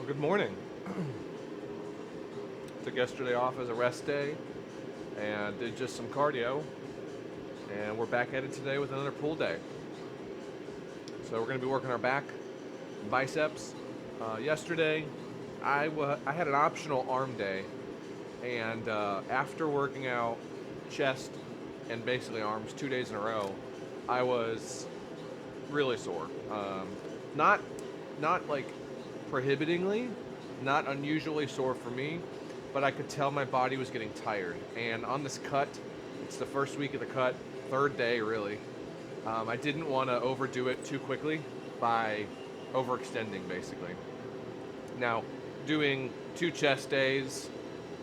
Good morning. Took yesterday off as a rest day and did just some cardio. And we're back at it today with another pull day. So we're going to be working our back, biceps. Yesterday, I had an optional arm day. And after working out chest and basically arms 2 days in a row, I was really sore. Not like prohibitingly, not unusually sore for me, but I could tell my body was getting tired. And on this cut, it's the first week of the cut, third day really. I didn't want to overdo it too quickly by overextending basically. Now, doing 2 chest days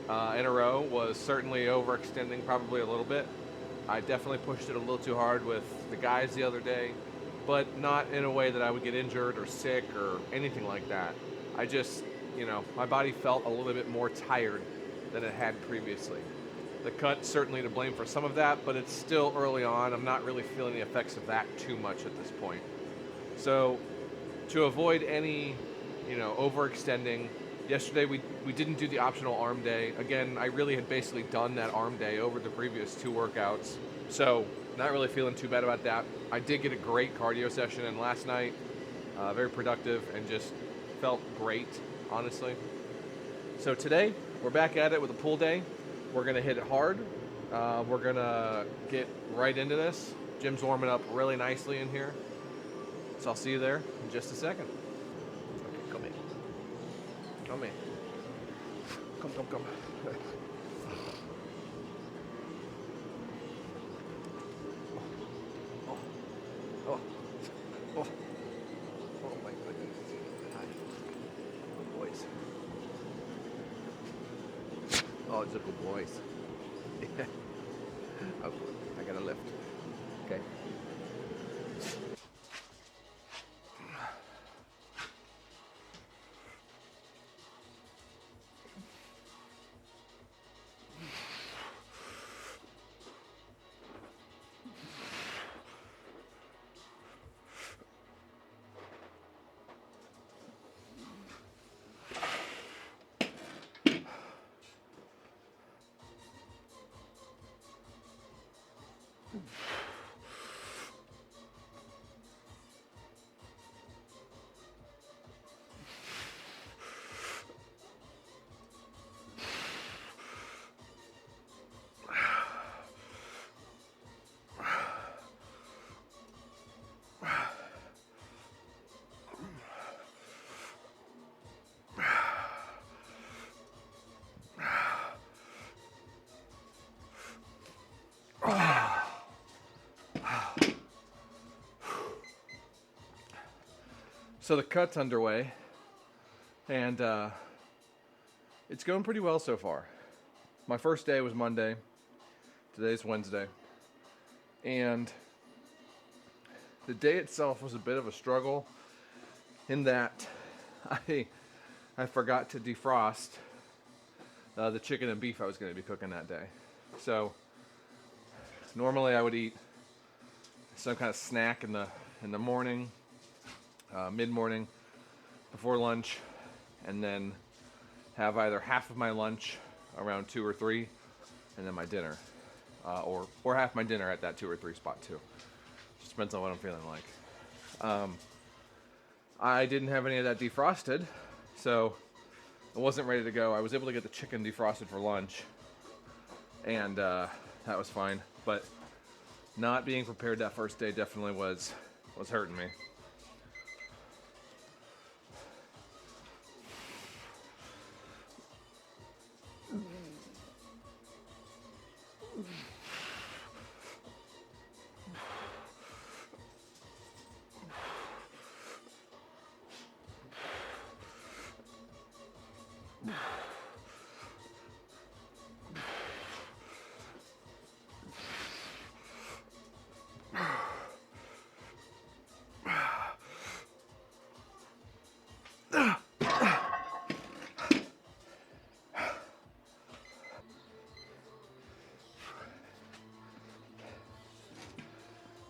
in a row was certainly overextending probably a little bit. I definitely pushed it a little too hard with the guys the other day, but not in a way that I would get injured or sick or anything like that. I just, my body felt a little bit more tired than it had previously. The cut certainly to blame for some of that, but it's still early on. I'm not really feeling the effects of that too much at this point. So to avoid any, overextending, yesterday we didn't do the optional arm day. Again, I really had basically done that arm day over the previous two workouts. So not really feeling too bad about that. I did get a great cardio session in last night, very productive and just felt great, honestly. So today we're back at it with a pull day. We're gonna hit it hard. We're gonna get right into this. Gym's warming up really nicely in here. So I'll see you there in just a second. Okay, come in. Come in. Come. Oh, oh, oh my goodness. Hi. Good boys. Oh, it's a good boys. Oh, good. I gotta lift. Okay. So the cut's underway, and it's going pretty well so far. My first day was Monday. Today's Wednesday. And the day itself was a bit of a struggle in that I forgot to defrost the chicken and beef I was going to be cooking that day. So normally I would eat some kind of snack in the morning, mid-morning, before lunch, and then have either half of my lunch around 2 or 3, and then my dinner, or half my dinner at that 2 or 3 spot too. Just depends on what I'm feeling like. I didn't have any of that defrosted, so I wasn't ready to go. I was able to get the chicken defrosted for lunch, and that was fine. But not being prepared that first day definitely was hurting me.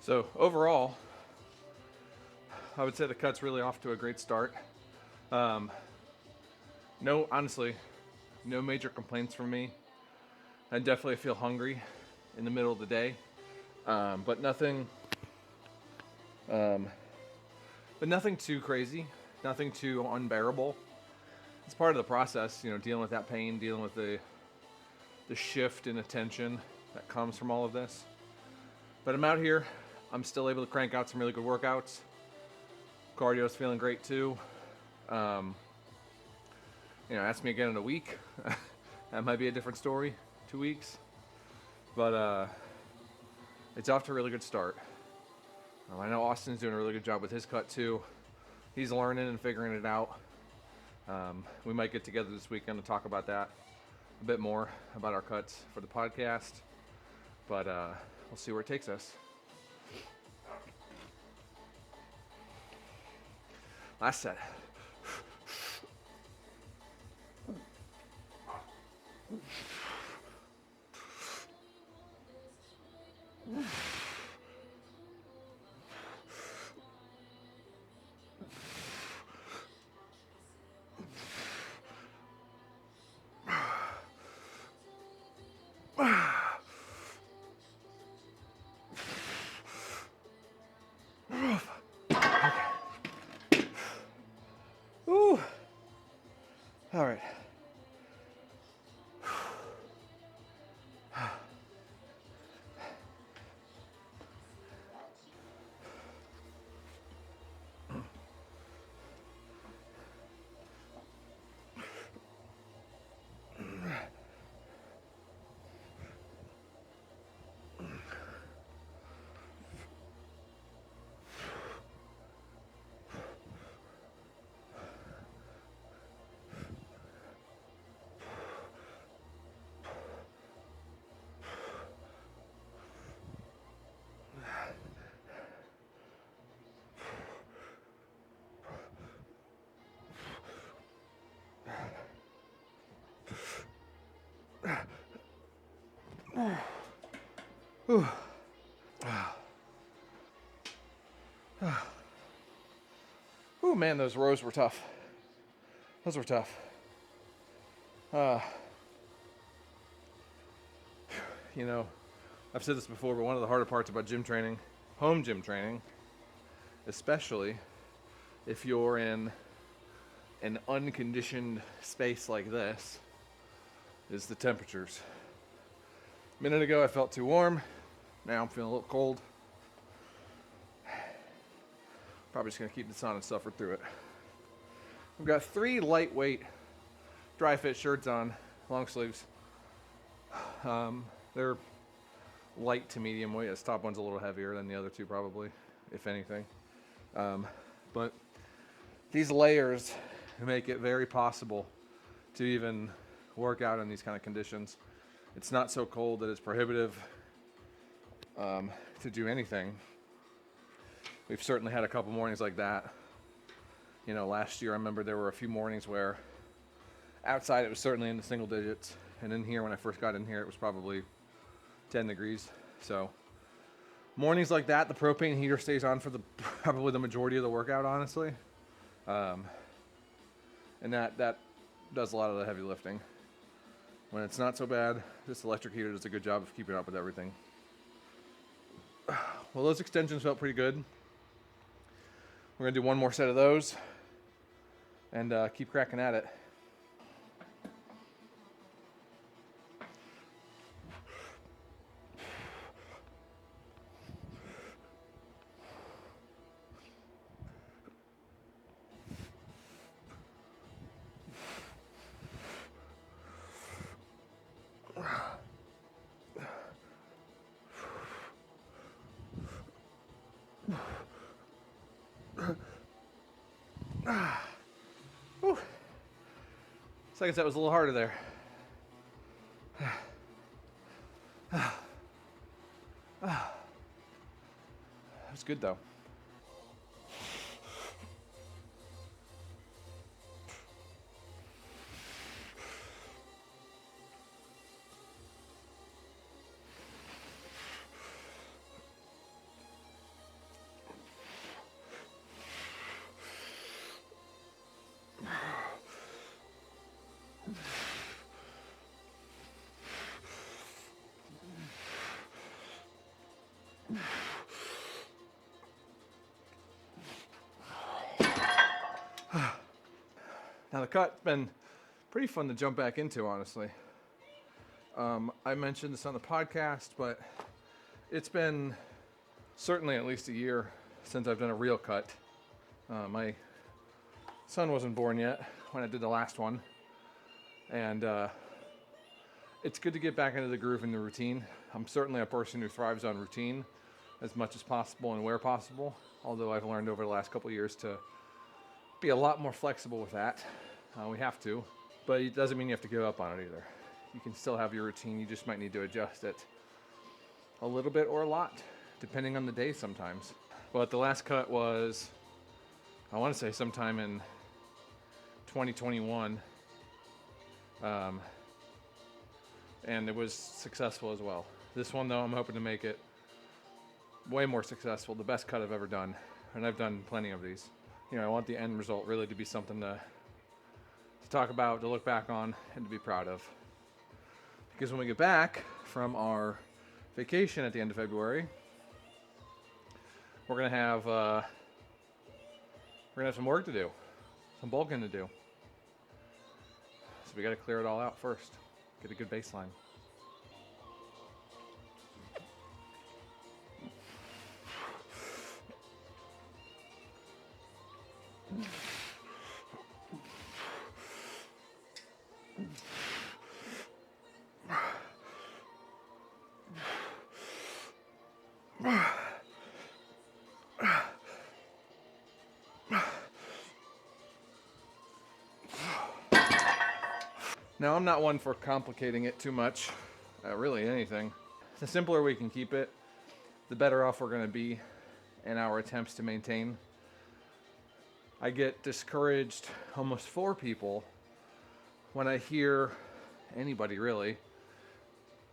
So overall, I would say the cut's really off to a great start. No, honestly, no major complaints from me. I definitely feel hungry in the middle of the day, but nothing, um, but nothing too crazy, nothing too unbearable. It's part of the process, dealing with that pain, dealing with the shift in attention that comes from all of this. But I'm out here. I'm still able to crank out some really good workouts. Cardio's feeling great too. Um, ask me again in a week. That might be a different story. 2 weeks, but it's off to a really good start. I know Austin's doing a really good job with his cut too. He's learning and figuring it out. We might get together this weekend to talk about that a bit more, about our cuts for the podcast. But we'll see where it takes us. Last set. Ooh. All right. Ooh. Ooh, man, those rows were tough. Those were tough. I've said this before, but one of the harder parts about gym training, home gym training, especially if you're in an unconditioned space like this, is the temperatures. A minute ago I felt too warm. Now I'm feeling a little cold. Probably just gonna keep this on and suffer through it. We've got 3 lightweight dry fit shirts on, long sleeves. They're light to medium weight. This top one's a little heavier than the other 2 probably, if anything. But these layers make it very possible to even work out in these kind of conditions. It's not so cold that it's prohibitive to do anything. We've certainly had a couple mornings like that. Last year I remember there were a few mornings where outside it was certainly in the single digits, and in here when I first got in here it was probably 10 degrees. So mornings like that, the propane heater stays on for probably the majority of the workout, honestly. And that does a lot of the heavy lifting. When it's not so bad, this electric heater does a good job of keeping up with everything. Well, those extensions felt pretty good. We're gonna do one more set of those and keep cracking at it. Second set was a little harder there. It was good though. Now the cut's been pretty fun to jump back into, honestly. I mentioned this on the podcast, but it's been certainly at least a year since I've done a real cut. My son wasn't born yet when I did the last one, and it's good to get back into the groove and the routine. I'm certainly a person who thrives on routine as much as possible and where possible, although I've learned over the last couple of years to be a lot more flexible with that. We have to, but it doesn't mean you have to give up on it either. You can still have your routine, you just might need to adjust it a little bit or a lot, depending on the day sometimes. But the last cut was, I want to say sometime in 2021, and it was successful as well. This one though, I'm hoping to make it way more successful, the best cut I've ever done, and I've done plenty of these. You know, I want the end result really to be something to talk about, to look back on, and to be proud of. Because when we get back from our vacation at the end of February, we're gonna have some work to do, some bulking to do. So we got to clear it all out first, get a good baseline. Now, I'm not one for complicating it too much, really anything. The simpler we can keep it, the better off we're going to be in our attempts to maintain. I get discouraged almost for people when I hear anybody really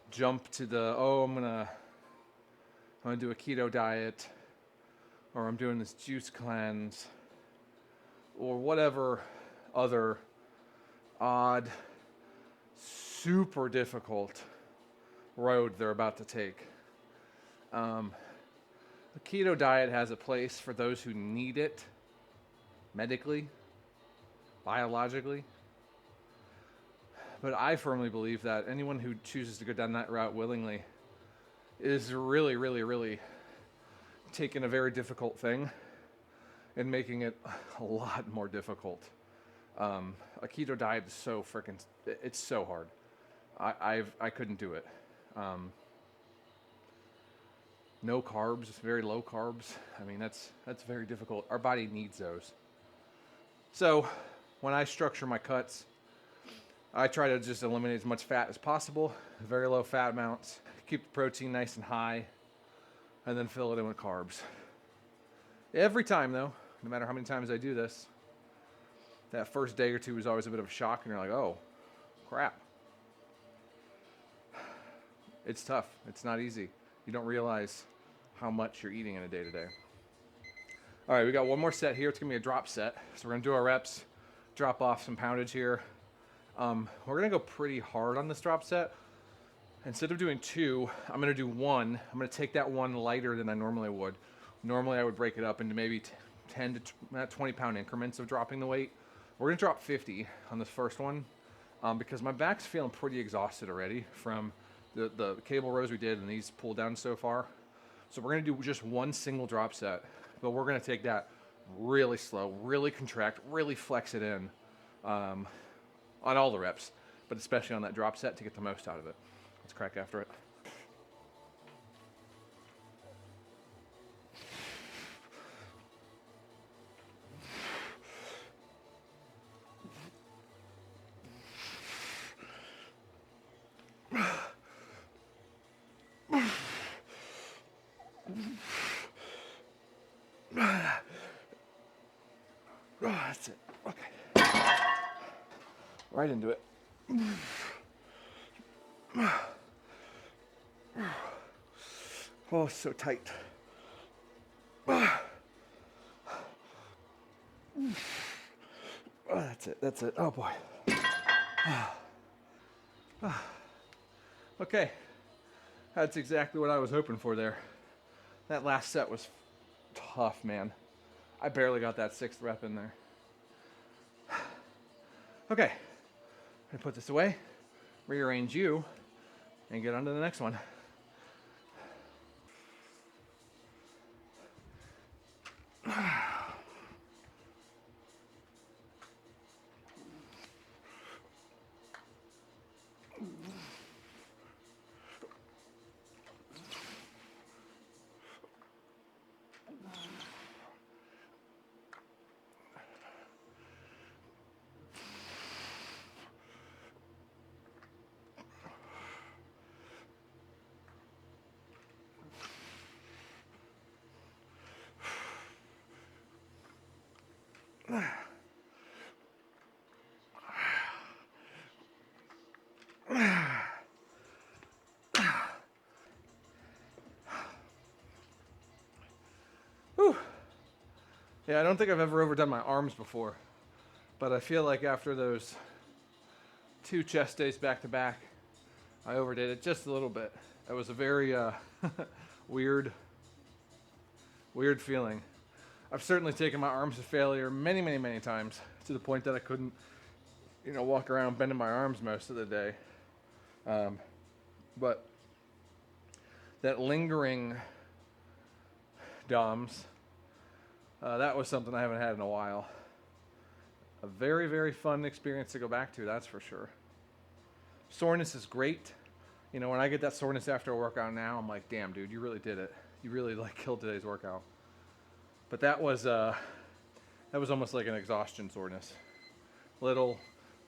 jump to the, oh, I'm gonna do a keto diet, or I'm doing this juice cleanse, or whatever other odd, super difficult road they're about to take. The keto diet has a place for those who need it medically, biologically. But I firmly believe that anyone who chooses to go down that route willingly is really, really, really taking a very difficult thing and making it a lot more difficult. A keto diet is so freaking, it's so hard. I couldn't do it. No carbs, very low carbs. I mean, that's very difficult. Our body needs those. So when I structure my cuts, I try to just eliminate as much fat as possible, very low fat amounts, keep the protein nice and high, and then fill it in with carbs. Every time though, no matter how many times I do this, that first day or two is always a bit of a shock, and you're like, oh, crap. It's tough. It's not easy. You don't realize how much you're eating in a day-to-day. All right, we got one more set here. It's going to be a drop set. So we're going to do our reps, drop off some poundage here. We're going to go pretty hard on this drop set. Instead of doing 2, I'm going to do 1. I'm going to take that 1 lighter than I normally would. Normally, I would break it up into maybe 10 to 20 pound increments of dropping the weight. We're going to drop 50 on this first one because my back's feeling pretty exhausted already from the cable rows we did and these pull downs so far. So we're going to do just 1 single drop set, but we're going to take that really slow, really contract, really flex it in on all the reps, but especially on that drop set to get the most out of it. Let's crack after it. That's it. Okay. Right into it. Oh, so tight. Oh, that's it. That's it. Oh, boy. Okay. That's exactly what I was hoping for there. That last set was tough, man. I barely got that 6th rep in there. Okay, I'm gonna put this away, rearrange you, and get on to the next one. Whew. Yeah, I don't think I've ever overdone my arms before, but I feel like after those 2 chest days back to back, I overdid it just a little bit. It was a very weird feeling. I've certainly taken my arms to failure many, many, many times to the point that I couldn't, walk around bending my arms most of the day. But that lingering DOMS, that was something I haven't had in a while. A very, very fun experience to go back to, that's for sure. Soreness is great. When I get that soreness after a workout now, I'm like, damn, dude, you really did it. You really killed today's workout. But that was almost like an exhaustion soreness. Little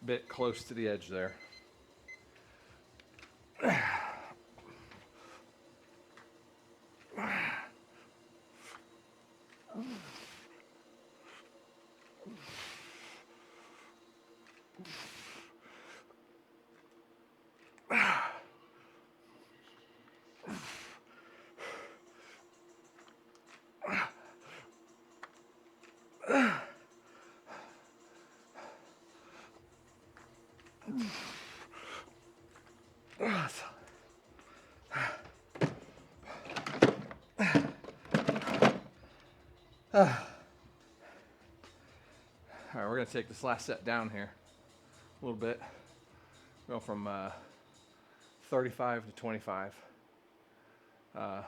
bit close to the edge there. All right, we're gonna take this last set down here a little bit. Go from 35 to 25. That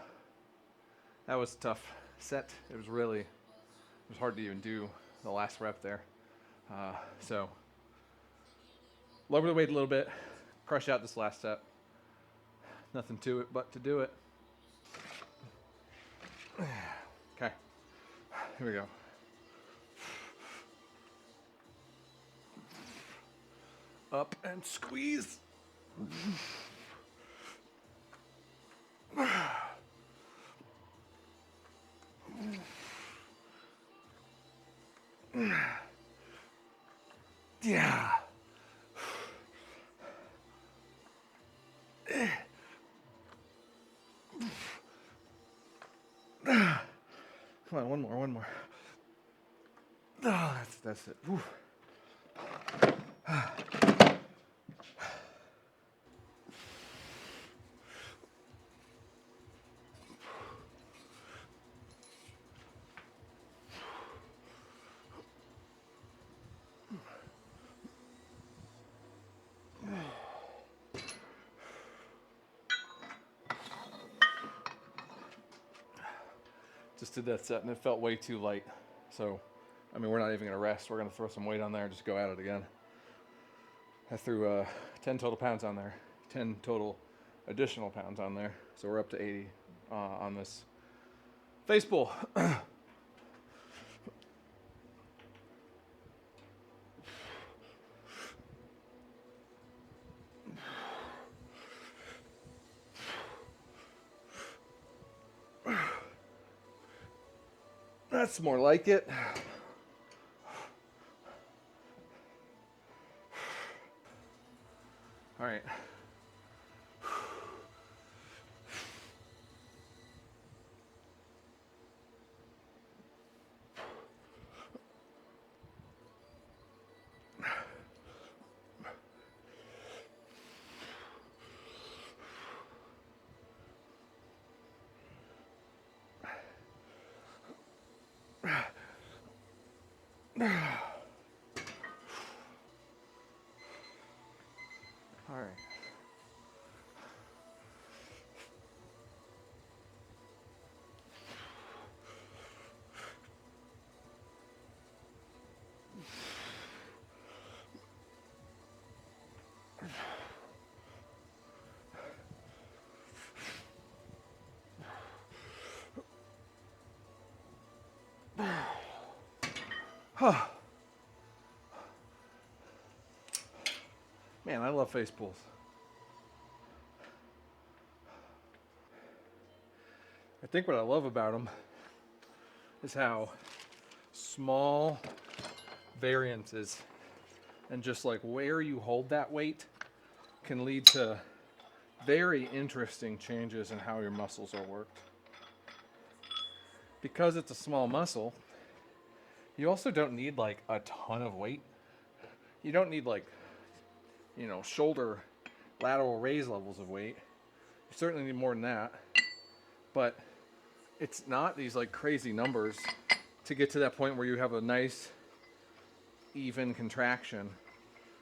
was a tough set. It was hard to even do the last rep there. So lower the weight a little bit, crush out this last set. Nothing to it but to do it. Okay, here we go. Up and squeeze. Yeah. Come on, one more. Oh, that's it. Whew. Just did that set and it felt way too light. So, we're not even gonna rest. We're gonna throw some weight on there and just go at it again. I threw 10 total pounds on there, 10 total additional pounds on there. So we're up to 80 on this face pull. That's more like it. All right. Man, I love face pulls. I think what I love about them is how small variances and just like where you hold that weight can lead to very interesting changes in how your muscles are worked. Because it's a small muscle, you also don't need like a ton of weight. You don't need like, shoulder lateral raise levels of weight. You certainly need more than that. But it's not these like crazy numbers to get to that point where you have a nice even contraction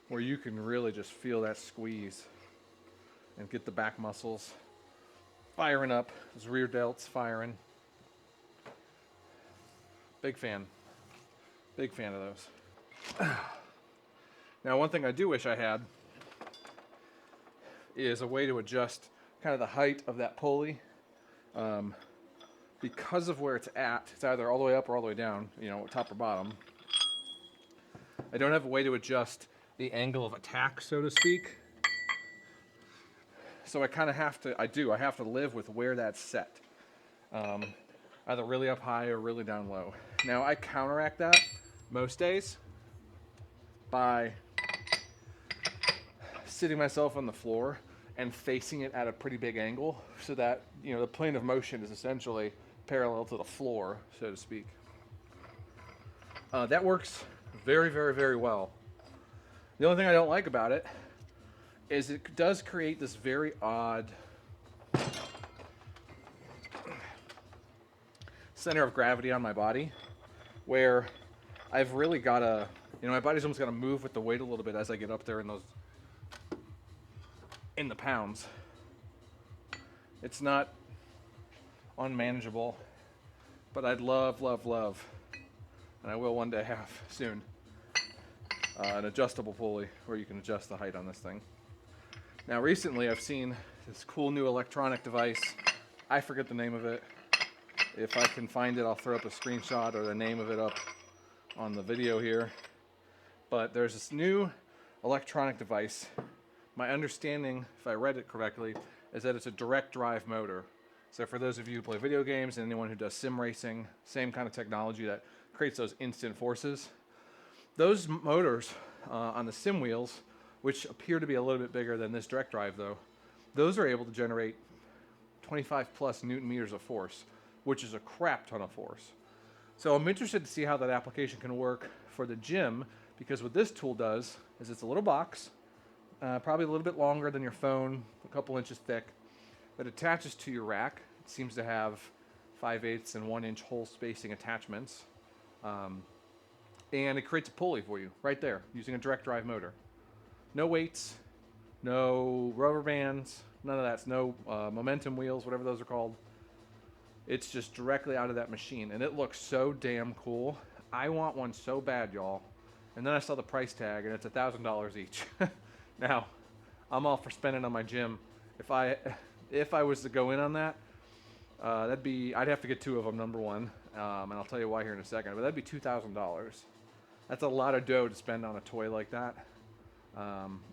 where you can really just feel that squeeze and get the back muscles firing up, those rear delts firing. Big fan of those. Now, one thing I do wish I had is a way to adjust kind of the height of that pulley. Because of where it's at, it's either all the way up or all the way down, top or bottom. I don't have a way to adjust the angle of attack, so to speak. So I kind of have to, I have to live with where that's set. Either really up high or really down low. Now, I counteract that most days by sitting myself on the floor and facing it at a pretty big angle so that, the plane of motion is essentially parallel to the floor, so to speak. That works very, very, very well. The only thing I don't like about it is it does create this very odd center of gravity on my body where I've really got to, my body's almost got to move with the weight a little bit as I get up there in the pounds. It's not unmanageable, but I'd love, and I will one day have soon, an adjustable pulley where you can adjust the height on this thing. Now, recently I've seen this cool new electronic device. I forget the name of it. If I can find it, I'll throw up a screenshot or the name of it up on the video here. But there's this new electronic device. My understanding, if I read it correctly, is that it's a direct drive motor. So for those of you who play video games and anyone who does sim racing, same kind of technology that creates those instant forces. Those motors on the sim wheels, which appear to be a little bit bigger than this direct drive though, those are able to generate 25 plus Newton meters of force, which is a crap ton of force. So I'm interested to see how that application can work for the gym, because what this tool does is it's a little box, probably a little bit longer than your phone, a couple inches thick, that attaches to your rack. It seems to have 5/8 and 1 inch hole spacing attachments. And it creates a pulley for you right there using a direct drive motor. No weights, no rubber bands, none of that. No momentum wheels, whatever those are called. It's just directly out of that machine, and it looks so damn cool. I want one so bad, y'all. And then I saw the price tag, and it's $1,000 each. Now, I'm all for spending on my gym. If I was to go in on that, I'd have to get 2 of them, number one, and I'll tell you why here in a second. But that'd be $2,000. That's a lot of dough to spend on a toy like that,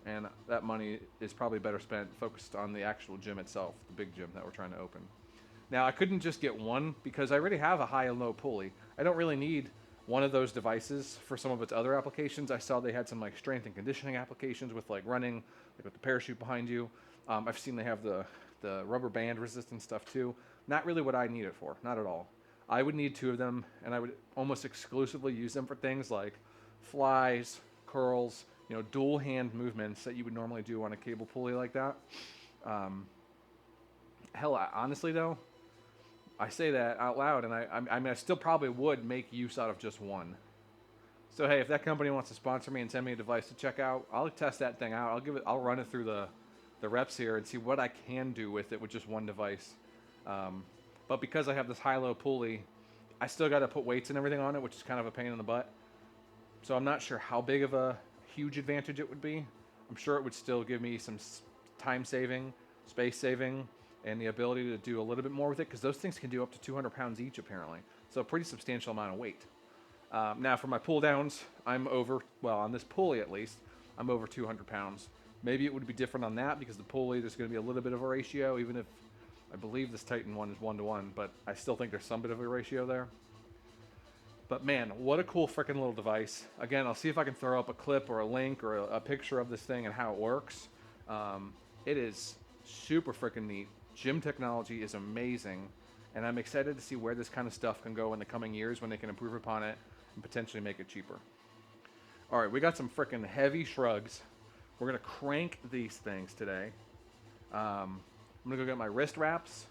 and that money is probably better spent focused on the actual gym itself, the big gym that we're trying to open. Now, I couldn't just get one because I already have a high and low pulley. I don't really need one of those devices for some of its other applications. I saw they had some like strength and conditioning applications with like running, like with the parachute behind you. I've seen they have the rubber band resistant stuff too. Not really what I need it for, not at all. I would need 2 of them, and I would almost exclusively use them for things like flies, curls, dual hand movements that you would normally do on a cable pulley like that. Honestly though, I say that out loud, and I mean, I still probably would make use out of just one. So hey, if that company wants to sponsor me and send me a device to check out, I'll test that thing out. I'll run it through the reps here and see what I can do with it with just one device. But because I have this high-low pulley, I still got to put weights and everything on it, which is kind of a pain in the butt. So I'm not sure how big of a huge advantage it would be. I'm sure it would still give me some time saving, space saving, and the ability to do a little bit more with it, because those things can do up to 200 pounds each apparently. So a pretty substantial amount of weight. Now for my pull downs, I'm over, well, on this pulley at least, I'm over 200 pounds. Maybe it would be different on that because the pulley, there's going to be a little bit of a ratio, even if I believe this Titan one is 1-to-1, but I still think there's some bit of a ratio there. But man, what a cool freaking little device. Again, I'll see if I can throw up a clip or a link or a picture of this thing and how it works. It is super freaking neat. Gym technology is amazing, and I'm excited to see where this kind of stuff can go in the coming years when they can improve upon it and potentially make it cheaper. All right, we got some freaking heavy shrugs. We're gonna crank these things today. I'm gonna go get my wrist wraps.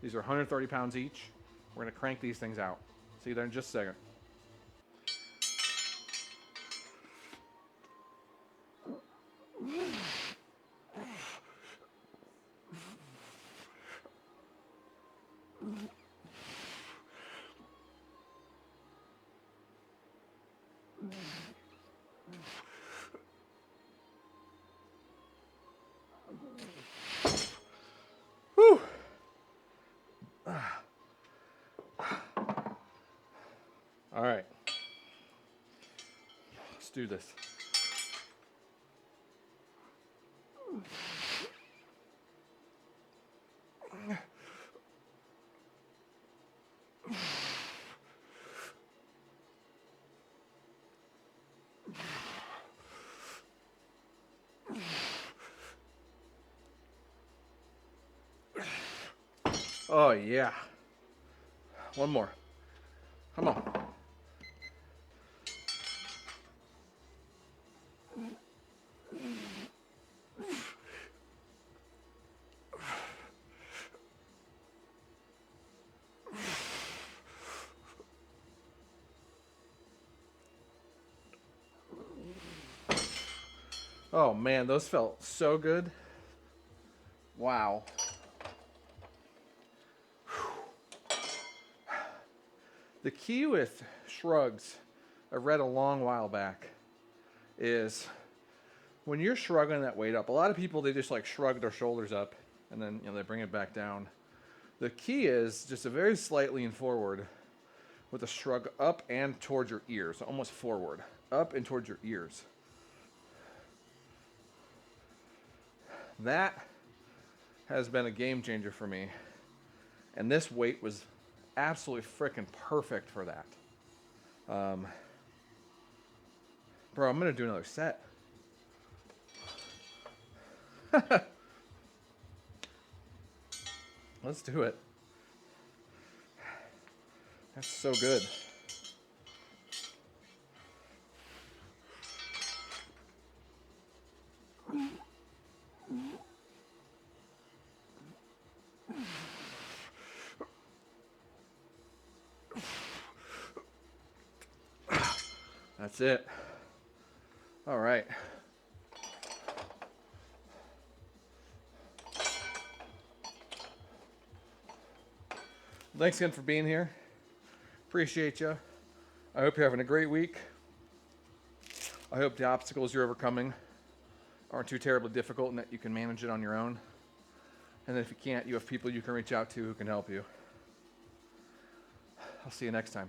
These are 130 pounds each. We're gonna crank these things out. See you there in just a second. Whew. All right, let's do this. Oh yeah. One more. Come on. Oh man, those felt so good. Wow. The key with shrugs, I read a long while back, is when you're shrugging that weight up, a lot of people, they just like shrug their shoulders up and then they bring it back down. The key is just a very slight lean forward with a shrug up and towards your ears, almost forward, up and towards your ears. That has been a game changer for me. And this weight was absolutely freaking perfect for that. Bro, I'm going to do another set. Let's do it. That's so good. That's it. All right. Thanks again for being here. Appreciate you. I hope you're having a great week. I hope the obstacles you're overcoming aren't too terribly difficult and that you can manage it on your own. And if you can't, you have people you can reach out to who can help you. I'll see you next time.